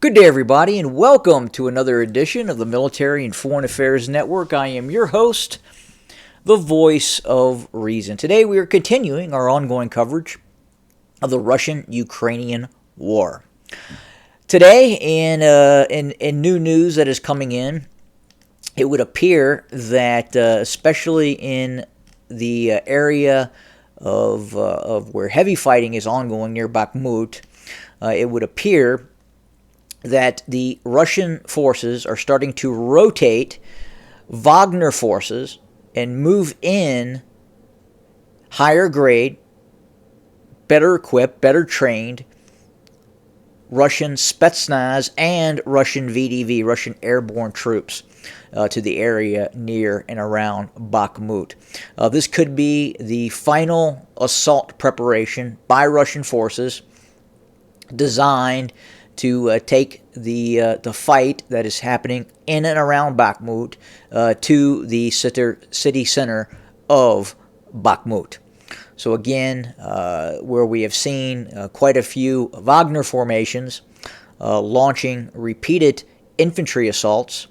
Good day, everybody, and welcome to another edition of the Military and Foreign Affairs Network. I am your host, the voice of reason. Today, we are continuing our ongoing coverage of the Russian-Ukrainian war. Today, in new news that is coming in, it would appear that, especially in the area of where heavy fighting is ongoing near Bakhmut, it would appear that the Russian forces are starting to rotate Wagner forces and move in higher grade, better equipped, better trained Russian Spetsnaz and Russian VDV, Russian airborne troops, to the area near and around Bakhmut. This could be the final assault preparation by Russian forces designed to take the fight that is happening in and around Bakhmut to the city center of Bakhmut. So again, where we have seen quite a few Wagner formations launching repeated infantry assaults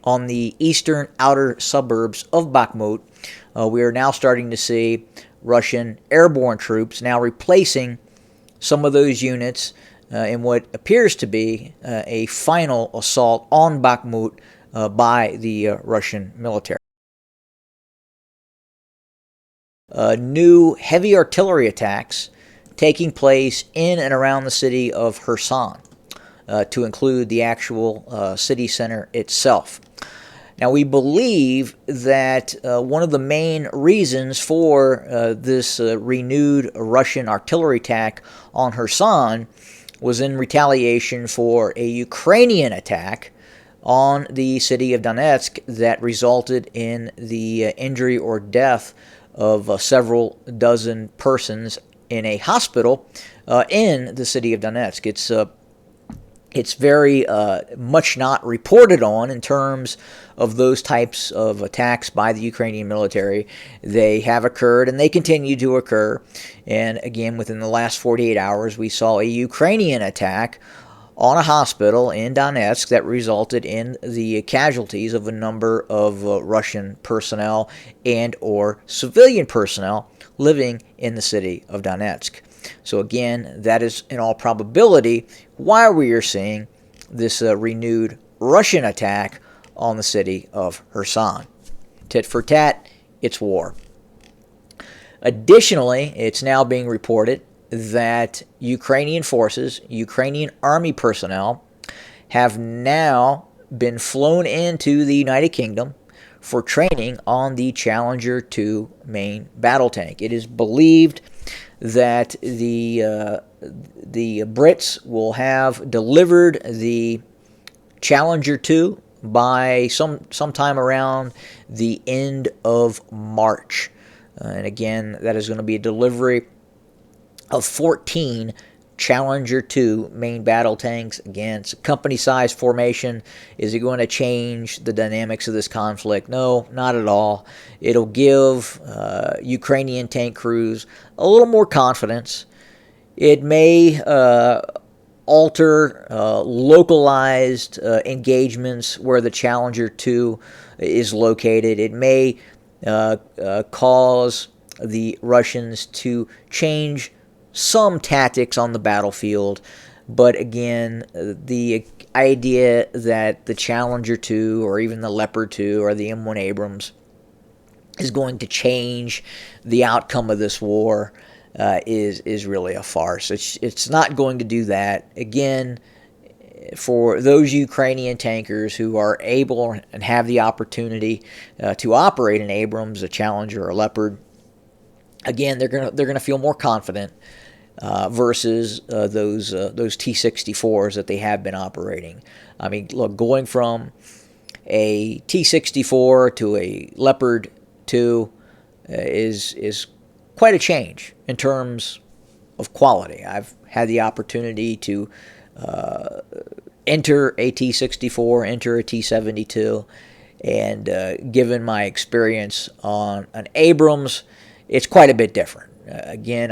on the eastern outer suburbs of Bakhmut, we are now starting to see Russian airborne troops now replacing some of those units in what appears to be a final assault on Bakhmut by the Russian military. New heavy artillery attacks taking place in and around the city of Kherson, to include the actual city center itself. Now, we believe that one of the main reasons for this renewed Russian artillery attack on Kherson was in retaliation for a Ukrainian attack on the city of Donetsk that resulted in the injury or death of several dozen persons in a hospital in the city of Donetsk. It's very much not reported on in terms of those types of attacks by the Ukrainian military. They have occurred and they continue to occur. And again, within the last 48 hours, we saw a Ukrainian attack on a hospital in Donetsk that resulted in the casualties of a number of Russian personnel and or civilian personnel living in the city of Donetsk. So again, that is in all probability why we are seeing this renewed Russian attack on the city of Kherson. Tit for tat, it's war. Additionally, it's now being reported that Ukrainian forces, Ukrainian army personnel, have now been flown into the United Kingdom for training on the Challenger 2 main battle tank. It is believed that the Brits will have delivered the Challenger 2 by sometime around the end of March. And again, that is going to be a delivery of 14 Challenger 2 main battle tanks. Again, it's a company-sized formation. Is it going to change the dynamics of this conflict? No, not at all. It'll give Ukrainian tank crews a little more confidence. It may alter localized engagements where the Challenger 2 is located. It may cause the Russians to change some tactics on the battlefield, but again, the idea that the Challenger 2 or even the Leopard 2 or the M1 Abrams is going to change the outcome of this war is really a farce. It's not going to do that. Again, for those Ukrainian tankers who are able and have the opportunity to operate an Abrams, a Challenger, or a Leopard, again, they're gonna feel more confident versus those T-64s that they have been operating. I mean, look, going from a T-64 to a Leopard 2 is quite a change in terms of quality. I've had the opportunity to enter a T-64, enter a T-72, and given my experience on an Abrams, it's quite a bit different. Again,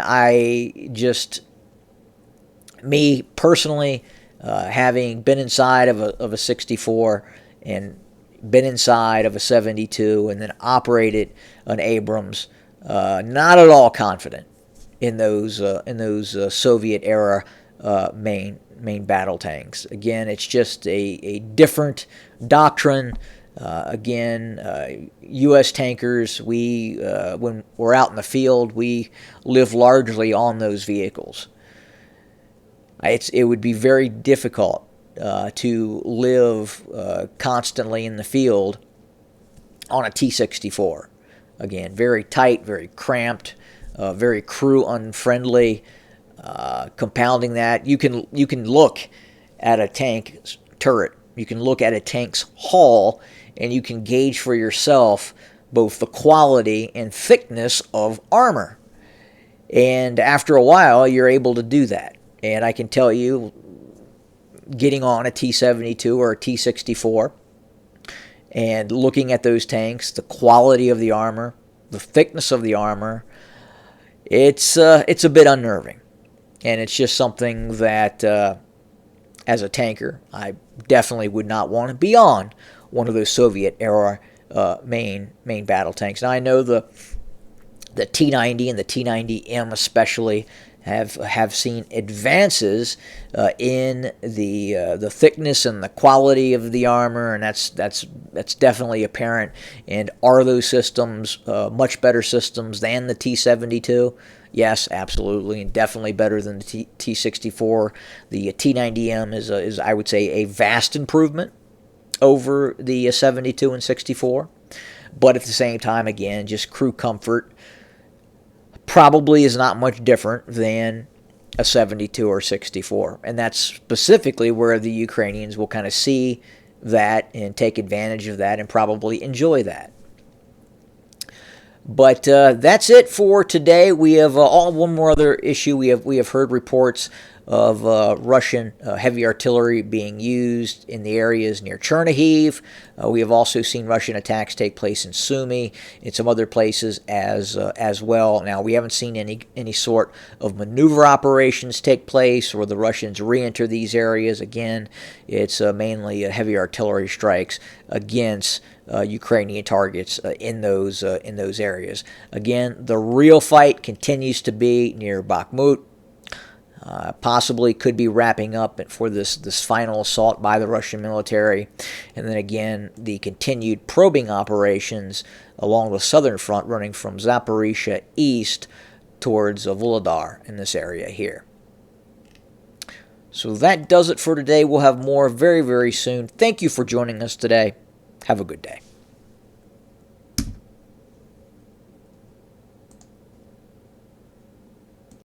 me personally, having been inside of a 64 and been inside of a 72 and then operated an Abrams, not at all confident in those Soviet era main battle tanks. Again, it's just a different doctrine. U.S. tankers, when we're out in the field, we live largely on those vehicles. It would be very difficult to live constantly in the field on a T-64. Again, very tight, very cramped, very crew unfriendly. Compounding that, you can look at a tank's turret, you can look at a tank's hull, and you can gauge for yourself both the quality and thickness of armor. And after a while, you're able to do that. And I can tell you, getting on a T-72 or a T-64 and looking at those tanks, the quality of the armor, the thickness of the armor, it's a bit unnerving. And it's just something that, as a tanker, I definitely would not want to be on one of those Soviet-era main battle tanks. Now, I know the T-90 and the T-90M especially have seen advances in the thickness and the quality of the armor, and that's definitely apparent. And are those systems much better systems than the T-72? Yes, absolutely, and definitely better than the T-64. The T-90M is I would say a vast improvement over the 72 and 64, but at the same time, again, just crew comfort probably is not much different than a 72 or 64. And that's specifically where the Ukrainians will kind of see that and take advantage of that and probably enjoy that. But that's it for today. We have one more other issue. We have heard reports of Russian heavy artillery being used in the areas near Chernihiv. We have also seen Russian attacks take place in Sumy, in some other places as well. Now, we haven't seen any sort of maneuver operations take place or the Russians re-enter these areas. Again, it's mainly heavy artillery strikes against Ukrainian targets in those areas. Again, the real fight continues to be near Bakhmut. Possibly could be wrapping up for this final assault by the Russian military. And then again, the continued probing operations along the southern front running from Zaporizhia east towards Vuhledar in this area here. So that does it for today. We'll have more very, very soon. Thank you for joining us today. Have a good day.